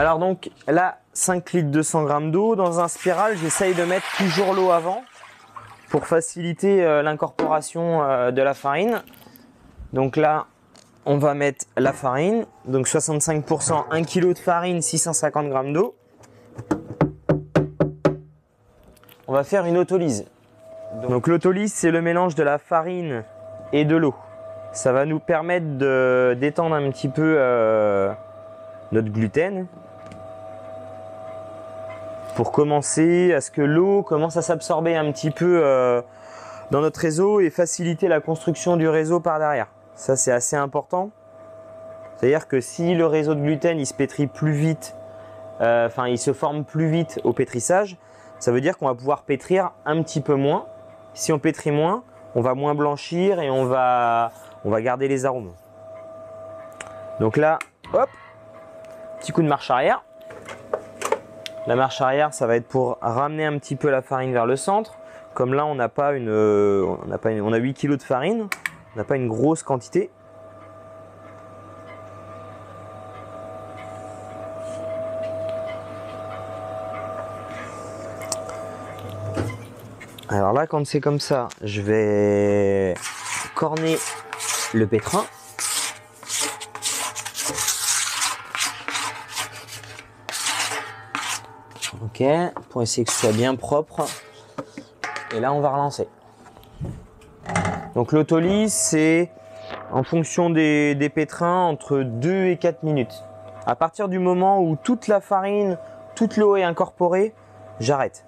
Alors donc là, 5 litres 200 grammes d'eau. Dans un spiral, j'essaye de mettre toujours l'eau avant pour faciliter l'incorporation de la farine. Donc là, on va mettre la farine. Donc 65%, 1 kg de farine, 650 grammes d'eau. On va faire une autolyse. Donc l'autolyse, c'est le mélange de la farine et de l'eau. Ça va nous permettre de d'étendre un petit peu notre gluten pour commencer à ce que l'eau commence à s'absorber un petit peu dans notre réseau et faciliter la construction du réseau par derrière. Ça, c'est assez important. C'est-à-dire que si le réseau de gluten il se pétrit plus vite, il se forme plus vite au pétrissage, ça veut dire qu'on va pouvoir pétrir un petit peu moins. Si on pétrit moins, on va moins blanchir et on va garder les arômes. Donc là, hop, petit coup de marche arrière. La marche arrière, ça va être pour ramener un petit peu la farine vers le centre. Comme là, on a 8 kg de farine, on n'a pas une grosse quantité. Alors là, quand c'est comme ça, je vais corner le pétrin. Ok, pour essayer que ce soit bien propre. Et là, on va relancer. Donc l'autolyse, c'est en fonction des pétrins entre 2 et 4 minutes. À partir du moment où toute la farine, toute l'eau est incorporée, j'arrête.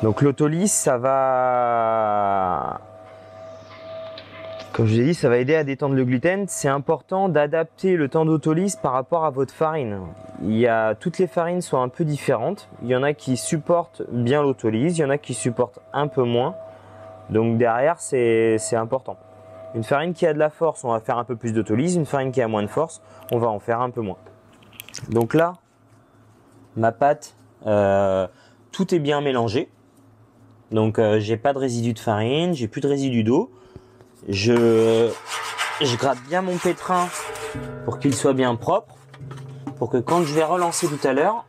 Donc l'autolyse, ça va, comme je vous ai dit, ça va aider à détendre le gluten. C'est important d'adapter le temps d'autolyse par rapport à votre farine. Toutes les farines sont un peu différentes. Il y en a qui supportent bien l'autolyse, il y en a qui supportent un peu moins. Donc derrière, c'est important. Une farine qui a de la force, on va faire un peu plus d'autolyse. Une farine qui a moins de force, on va en faire un peu moins. Donc là, ma pâte, tout est bien mélangé. Donc j'ai pas de résidus de farine, j'ai plus de résidus d'eau. Je gratte bien mon pétrin pour qu'il soit bien propre, pour que quand je vais relancer tout à l'heure,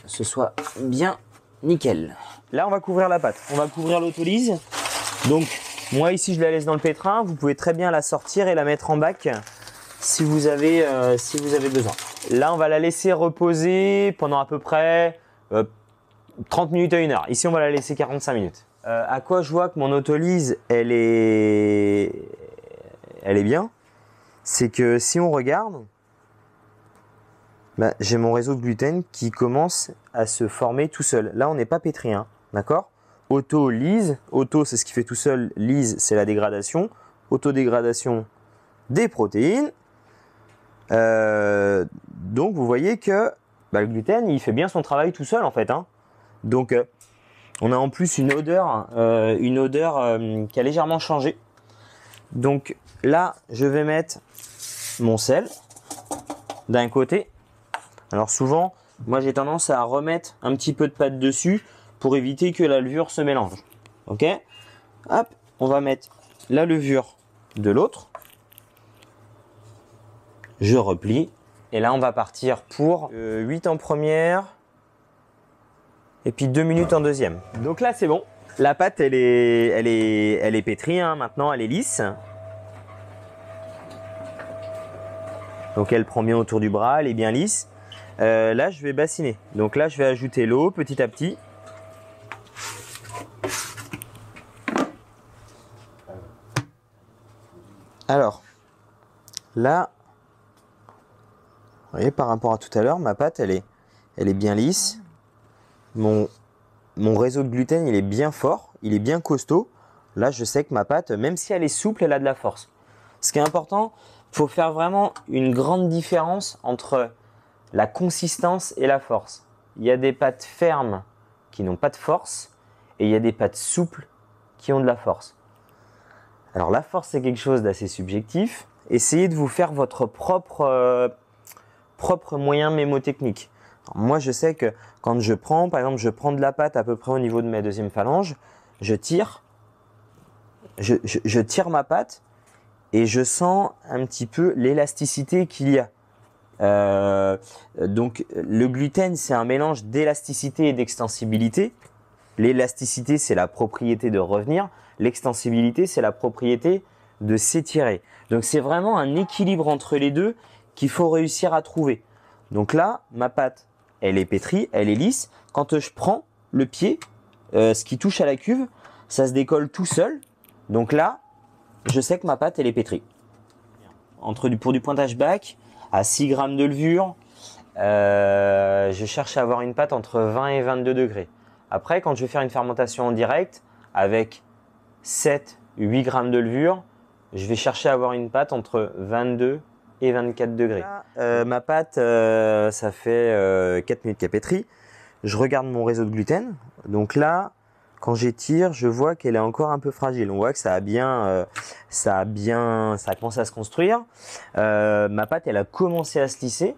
ce soit bien nickel. Là, on va couvrir la pâte, on va couvrir l'autolyse. Donc moi ici, je la laisse dans le pétrin. Vous pouvez très bien la sortir et la mettre en bac si vous avez besoin. Là, on va la laisser reposer pendant à peu près 30 minutes à 1 heure. Ici, on va la laisser 45 minutes. À quoi je vois que mon autolyse, elle est bien, c'est que si on regarde, j'ai mon réseau de gluten qui commence à se former tout seul. Là, on n'est pas pétri, hein, d'accord? Auto-lyse, auto, c'est ce qui fait tout seul, lyse, c'est la dégradation. Autodégradation des protéines. Donc, vous voyez que le gluten, il fait bien son travail tout seul, en fait, hein. Donc, on a en plus une odeur qui a légèrement changé. Donc là, je vais mettre mon sel d'un côté. Alors souvent, moi j'ai tendance à remettre un petit peu de pâte dessus pour éviter que la levure se mélange. Ok? Hop, on va mettre la levure de l'autre. Je replie. Et là, on va partir pour 8 en première. Et puis 2 minutes en deuxième. Donc là, c'est bon. La pâte, elle est pétrie, hein. Maintenant, elle est lisse. Donc elle prend bien autour du bras, elle est bien lisse. Là, je vais bassiner. Donc là, je vais ajouter l'eau petit à petit. Alors, là, vous voyez, par rapport à tout à l'heure, ma pâte, elle est bien lisse. Mon réseau de gluten, il est bien fort, il est bien costaud. Là, je sais que ma pâte, même si elle est souple, elle a de la force. Ce qui est important, il faut faire vraiment une grande différence entre la consistance et la force. Il y a des pâtes fermes qui n'ont pas de force et il y a des pâtes souples qui ont de la force. Alors la force, c'est quelque chose d'assez subjectif. Essayez de vous faire votre propre propre moyen mémotechnique. Alors, moi, je sais que quand je prends, par exemple, je prends de la pâte à peu près au niveau de ma deuxième phalange, je tire ma pâte et je sens un petit peu l'élasticité qu'il y a. Donc le gluten, c'est un mélange d'élasticité et d'extensibilité. L'élasticité, c'est la propriété de revenir. L'extensibilité, c'est la propriété de s'étirer. Donc c'est vraiment un équilibre entre les deux qu'il faut réussir à trouver. Donc là, ma pâte, elle est pétrie, elle est lisse. Quand je prends le pied, ce qui touche à la cuve, ça se décolle tout seul. Donc là, je sais que ma pâte, elle est pétrie. Pour du pointage bac, à 6 grammes de levure, je cherche à avoir une pâte entre 20 et 22 degrés. Après, quand je vais faire une fermentation en direct avec 7-8 grammes de levure, je vais chercher à avoir une pâte entre 22 et 24 degrés. Ma pâte, ça fait 4 minutes qu'elle pétrit. Je regarde mon réseau de gluten. Donc là, quand j'étire, je vois qu'elle est encore un peu fragile. On voit que ça a commencé à se construire. Ma pâte, elle a commencé à se lisser.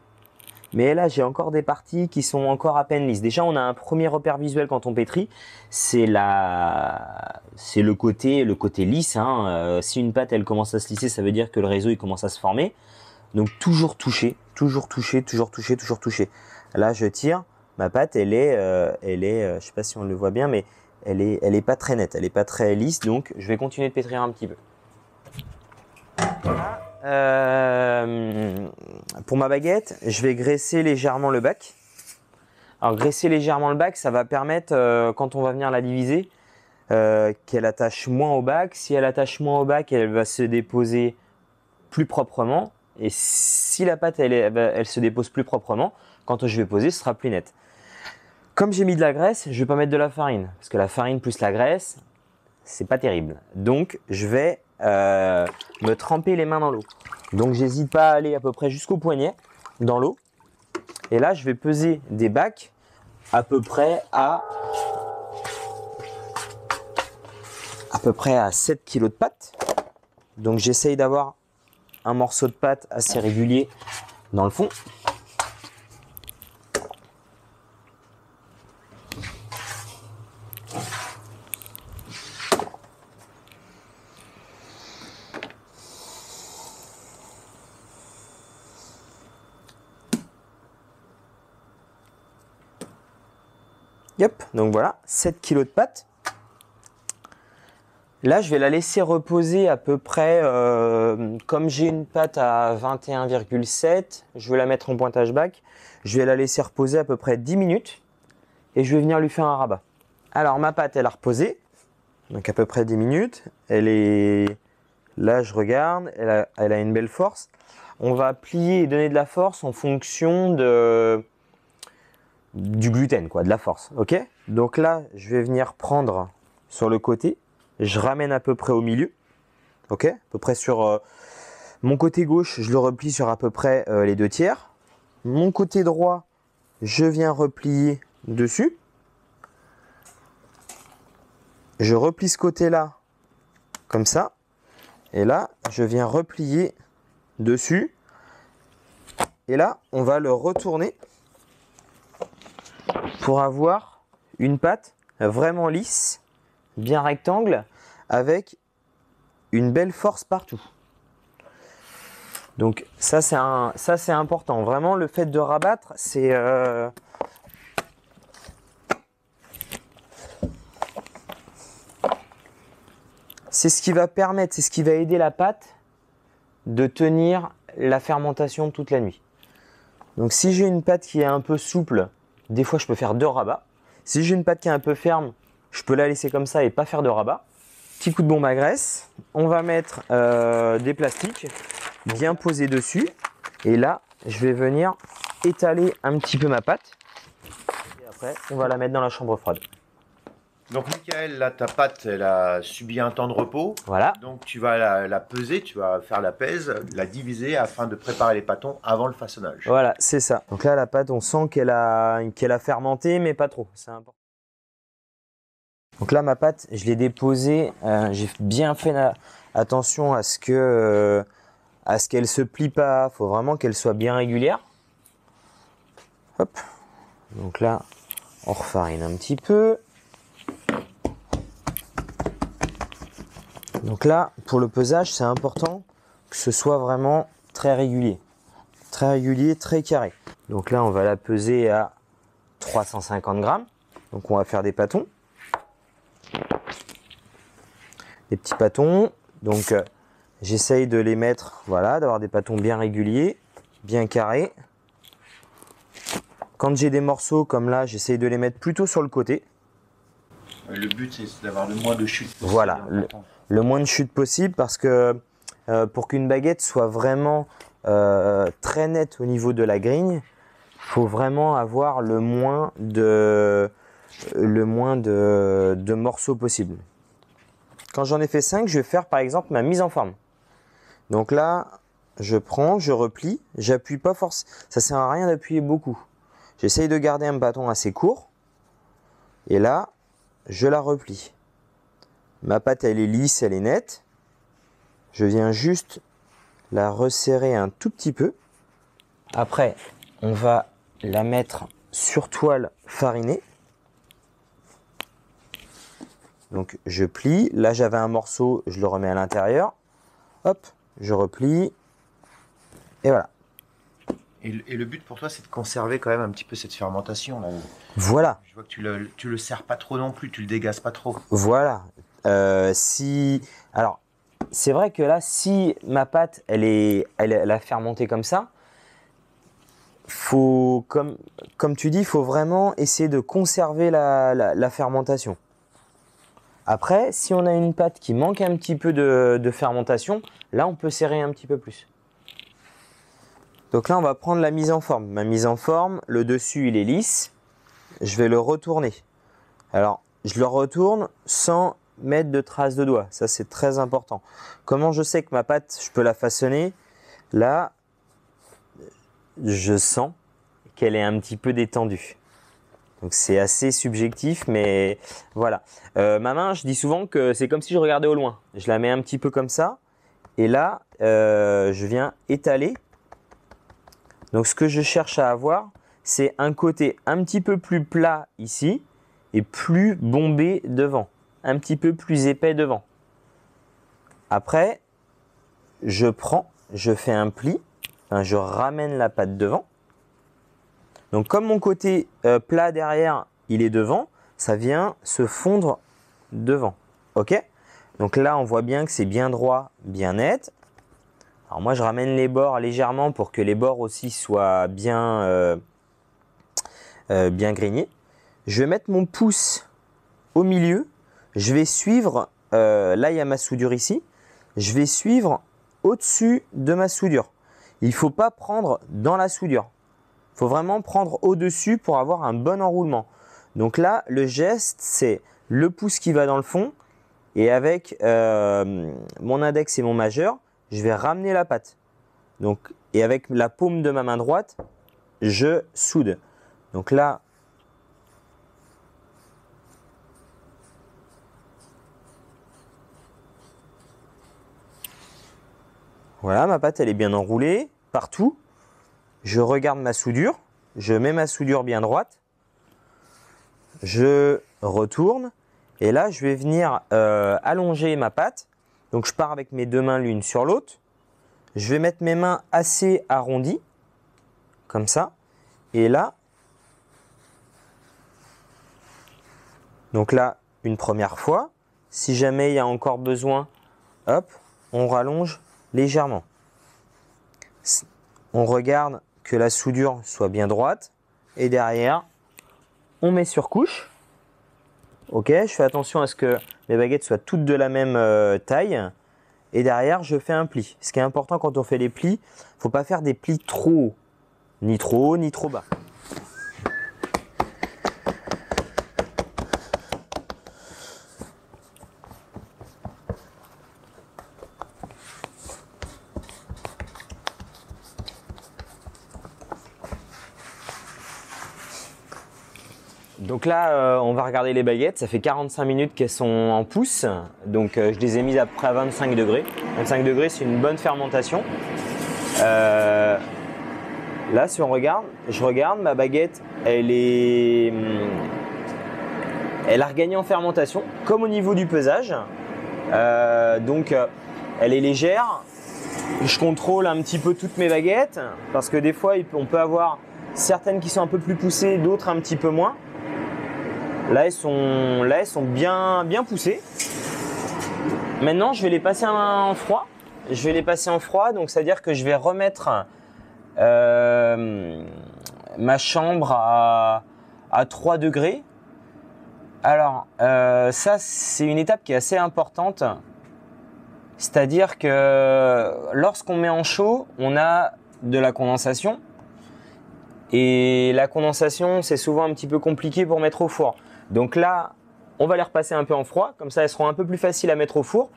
Mais là, j'ai encore des parties qui sont encore à peine lisses. Déjà, on a un premier repère visuel quand on pétrit. C'est le côté lisse, hein. Si une pâte, elle commence à se lisser, ça veut dire que le réseau, il commence à se former. Donc, toujours toucher, toujours toucher, toujours toucher, toujours toucher. Là, je tire. Ma pâte, elle est, je sais pas si on le voit bien, mais elle est pas très nette, elle est pas très lisse, donc je vais continuer de pétrir un petit peu. Pour ma baguette, je vais graisser légèrement le bac. Alors graisser légèrement le bac, ça va permettre, quand on va venir la diviser, qu'elle attache moins au bac. Si elle attache moins au bac, elle va se déposer plus proprement. Et si la pâte elle se dépose plus proprement, quand je vais poser, ce sera plus net. Comme j'ai mis de la graisse, je vais pas mettre de la farine, parce que la farine plus la graisse, c'est pas terrible. Donc, je vais me tremper les mains dans l'eau. Donc, j'hésite pas à aller à peu près jusqu'au poignet dans l'eau. Et là, je vais peser des bacs à peu près à 7 kg de pâte. Donc, j'essaye d'avoir un morceau de pâte assez régulier dans le fond. Yep, donc voilà, 7 kg de pâte. Là, je vais la laisser reposer à peu près, comme j'ai une pâte à 21,7, je vais la mettre en pointage bac. Je vais la laisser reposer à peu près 10 minutes et je vais venir lui faire un rabat. Alors, ma pâte, elle a reposé, donc à peu près 10 minutes. Elle est, là, je regarde, elle a une belle force. On va plier et donner de la force en fonction du gluten, quoi, de la force, ok? Donc là, je vais venir prendre sur le côté, je ramène à peu près au milieu, ok? À peu près sur mon côté gauche, je le replie sur à peu près les 2/3. Mon côté droit, je viens replier dessus. Je replie ce côté-là, comme ça. Et là, je viens replier dessus. Et là, on va le retourner pour avoir une pâte vraiment lisse, bien rectangle, avec une belle force partout. Donc ça c'est important. Vraiment, le fait de rabattre, c'est ce qui va permettre, c'est ce qui va aider la pâte de tenir la fermentation toute la nuit. Donc si j'ai une pâte qui est un peu souple, des fois je peux faire 2 rabats. Si j'ai une pâte qui est un peu ferme, je peux la laisser comme ça et pas faire de rabat. Petit coup de bombe à graisse. On va mettre des plastiques bien posés dessus. Et là, je vais venir étaler un petit peu ma pâte. Et après, on va la mettre dans la chambre froide. Donc Michael, là ta pâte, elle a subi un temps de repos. Voilà. Donc tu vas la peser, tu vas faire la pèse, la diviser afin de préparer les pâtons avant le façonnage. Voilà, c'est ça. Donc là, la pâte, on sent qu'elle a fermenté, mais pas trop. C'est important. Donc là, ma pâte, je l'ai déposée. J'ai bien fait attention à ce qu'elle se plie pas. Il faut vraiment qu'elle soit bien régulière. Hop. Donc là, on refarine un petit peu. Donc là, pour le pesage, c'est important que ce soit vraiment très régulier. Très régulier, très carré. Donc là, on va la peser à 350 grammes. Donc on va faire des pâtons. Des petits pâtons. Donc j'essaye de les mettre, voilà, d'avoir des pâtons bien réguliers, bien carrés. Quand j'ai des morceaux comme là, j'essaye de les mettre plutôt sur le côté. Le but, c'est d'avoir le moins de chute possible. Voilà, le moins de chute possible parce que pour qu'une baguette soit vraiment très nette au niveau de la grigne, il faut vraiment avoir le moins de morceaux possible. Quand j'en ai fait 5, je vais faire par exemple ma mise en forme. Donc là, je prends, je replie, j'appuie pas forcément, ça sert à rien d'appuyer beaucoup. J'essaye de garder un bâton assez court et là, je la replie. Ma pâte, elle est lisse, elle est nette. Je viens juste la resserrer un tout petit peu. Après, on va la mettre sur toile farinée. Donc, je plie. Là, j'avais un morceau, je le remets à l'intérieur. Hop, je replie. Et voilà. Et le but pour toi, c'est de conserver quand même un petit peu cette fermentation là. Voilà. Je vois que tu le serres pas trop non plus, tu le dégazes pas trop. Voilà. Alors, c'est vrai que là, si ma pâte, elle a fermenté comme ça, faut, comme tu dis, il faut vraiment essayer de conserver la fermentation. Après, si on a une pâte qui manque un petit peu de fermentation, là, on peut serrer un petit peu plus. Donc là, on va prendre la mise en forme. Ma mise en forme, le dessus, il est lisse. Je vais le retourner. Alors, je le retourne sans mettre de traces de doigts. Ça, c'est très important. Comment je sais que ma pâte, je peux la façonner? Là, je sens qu'elle est un petit peu détendue. Donc, c'est assez subjectif, mais voilà. Ma main, je dis souvent que c'est comme si je regardais au loin. Je la mets un petit peu comme ça. Et là, je viens étaler. Donc, ce que je cherche à avoir, c'est un côté un petit peu plus plat ici et plus bombé devant, un petit peu plus épais devant. Après, je prends, je fais un pli, enfin, je ramène la pâte devant. Donc, comme mon côté plat derrière, il est devant, ça vient se fondre devant. Ok? Donc là, on voit bien que c'est bien droit, bien net. Alors moi, je ramène les bords légèrement pour que les bords aussi soient bien grignés. Je vais mettre mon pouce au milieu. Je vais suivre, là il y a ma soudure ici. Je vais suivre au-dessus de ma soudure. Il ne faut pas prendre dans la soudure. Il faut vraiment prendre au-dessus pour avoir un bon enroulement. Donc là, le geste, c'est le pouce qui va dans le fond. Et avec mon index et mon majeur, je vais ramener la pâte. Donc, et avec la paume de ma main droite, je soude. Donc là, voilà, ma pâte elle est bien enroulée partout. Je regarde ma soudure, je mets ma soudure bien droite. Je retourne et là je vais venir allonger ma pâte. Donc je pars avec mes deux mains l'une sur l'autre. Je vais mettre mes mains assez arrondies, comme ça. Et là, donc là, une première fois. Si jamais il y a encore besoin, hop, on rallonge légèrement. On regarde que la soudure soit bien droite. Et derrière, on met sur couche. Ok, je fais attention à ce que mes baguettes soient toutes de la même taille. Et derrière, je fais un pli. Ce qui est important quand on fait les plis, il ne faut pas faire des plis trop hauts. Ni trop haut, ni trop bas. Donc là, on va regarder les baguettes. Ça fait 45 minutes qu'elles sont en pousse. Donc je les ai mises à peu près à 25 degrés. 25 degrés, c'est une bonne fermentation. Là, si on regarde, je regarde, ma baguette, elle a regagné en fermentation, comme au niveau du pesage. Donc, elle est légère. Je contrôle un petit peu toutes mes baguettes parce que des fois, on peut avoir certaines qui sont un peu plus poussées, d'autres un petit peu moins. Là, elles sont bien poussées. Maintenant, je vais les passer en froid. Donc c'est à dire que je vais remettre ma chambre à 3 degrés. Alors, ça, c'est une étape qui est assez importante. C'est-à-dire que lorsqu'on met en chaud, on a de la condensation. Et la condensation, c'est souvent un petit peu compliqué pour mettre au four. Donc là, on va les repasser un peu en froid. Comme ça, elles seront un peu plus faciles à mettre au four.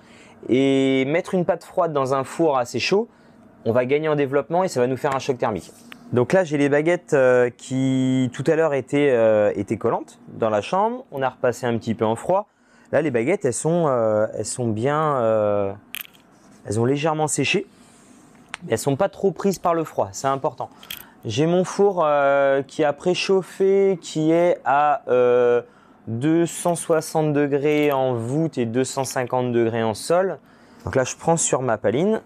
Et mettre une pâte froide dans un four assez chaud, on va gagner en développement et ça va nous faire un choc thermique. Donc là, j'ai les baguettes qui tout à l'heure étaient collantes dans la chambre. On a repassé un petit peu en froid. Là, les baguettes, elles sont bien, elles ont légèrement séché. Elles sont pas trop prises par le froid, c'est important. J'ai mon four qui a préchauffé, qui est à 260 degrés en voûte et 250 degrés en sol. Donc là, je prends sur ma paline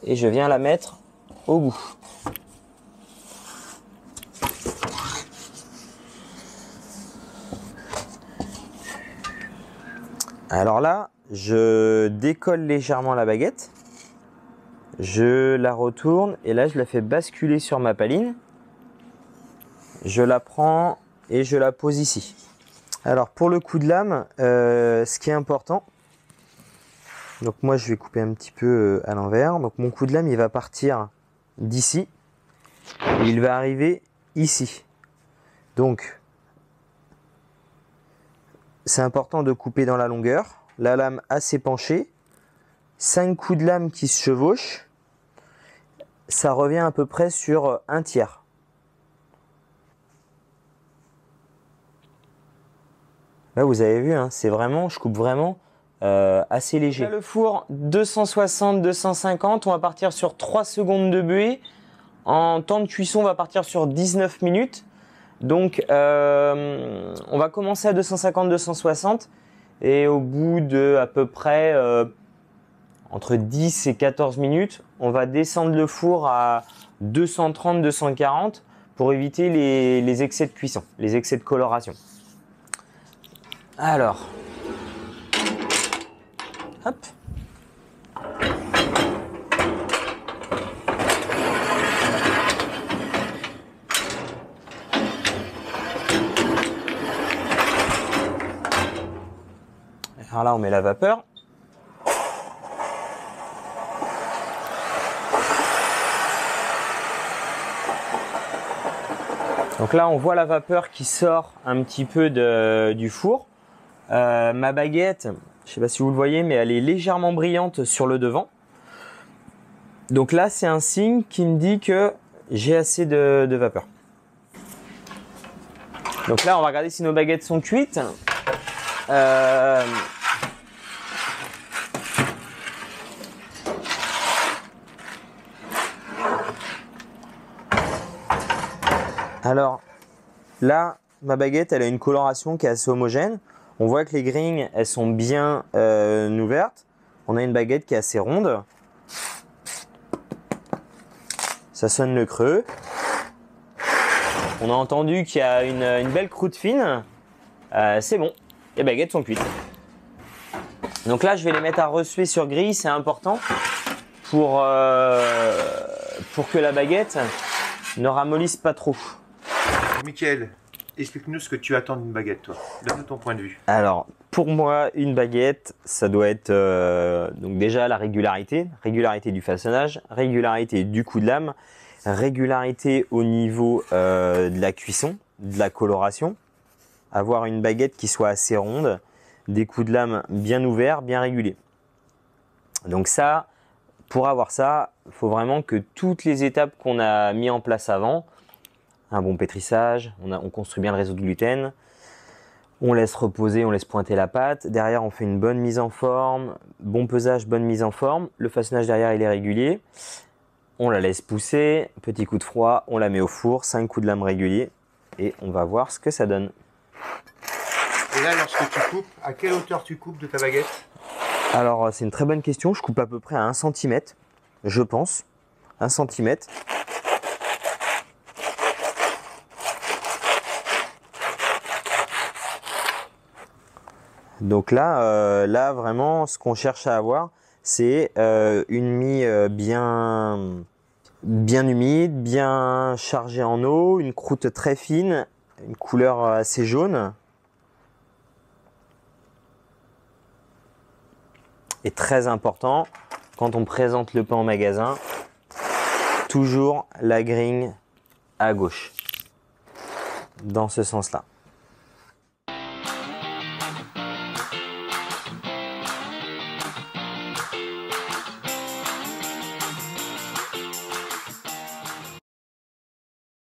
et je viens la mettre au bout. Alors là, je décolle légèrement la baguette. Je la retourne et là, je la fais basculer sur ma paline. Je la prends et je la pose ici. Alors pour le coup de lame, ce qui est important, donc moi je vais couper un petit peu à l'envers. Donc mon coup de lame, il va partir d'ici et il va arriver ici. Donc c'est important de couper dans la longueur. La lame assez penchée, 5 coups de lame qui se chevauchent, ça revient à peu près sur un tiers. Là, vous avez vu, hein, c'est vraiment, je coupe vraiment assez léger. Là, le four 260-250, on va partir sur 3 secondes de buée. En temps de cuisson, on va partir sur 19 minutes. Donc, on va commencer à 250-260 et au bout de à peu près entre 10 et 14 minutes, on va descendre le four à 230-240 pour éviter les excès de cuisson, les excès de coloration. Alors, hop. Alors là, on met la vapeur. Donc là, on voit la vapeur qui sort un petit peu du four. Ma baguette, je ne sais pas si vous le voyez, mais elle est légèrement brillante sur le devant. Donc là, c'est un signe qui me dit que j'ai assez de vapeur. Donc là, on va regarder si nos baguettes sont cuites. Alors là, ma baguette, elle a une coloration qui est assez homogène. On voit que les grilles, elles sont bien ouvertes. On a une baguette qui est assez ronde. Ça sonne le creux. On a entendu qu'il y a une belle croûte fine. C'est bon, les baguettes sont cuites. Donc là, je vais les mettre à ressuer sur grille, c'est important pour que la baguette ne ramollisse pas trop. Mickaël, explique-nous ce que tu attends d'une baguette, toi. Donne-nous ton point de vue. Alors, pour moi, une baguette, ça doit être donc déjà la régularité du façonnage, régularité du coup de lame, régularité au niveau de la cuisson, de la coloration, avoir une baguette qui soit assez ronde, des coups de lame bien ouverts, bien réguliers. Donc ça, pour avoir ça, il faut vraiment que toutes les étapes qu'on a mis en place avant, un bon pétrissage, on construit bien le réseau de gluten, on laisse reposer, on laisse pointer la pâte, derrière on fait une bonne mise en forme, bon pesage, bonne mise en forme, le façonnage derrière il est régulier. On la laisse pousser, petit coup de froid, on la met au four, 5 coups de lame réguliers et on va voir ce que ça donne. Et là, lorsque tu coupes, à quelle hauteur tu coupes de ta baguette? Alors, c'est une très bonne question. Je coupe à peu près à 1 cm, je pense. 1 cm. Donc là, là vraiment, ce qu'on cherche à avoir, c'est une mie bien humide, bien chargée en eau, une croûte très fine, une couleur assez jaune. Et très important, quand on présente le pain en magasin, toujours la grille à gauche, dans ce sens-là.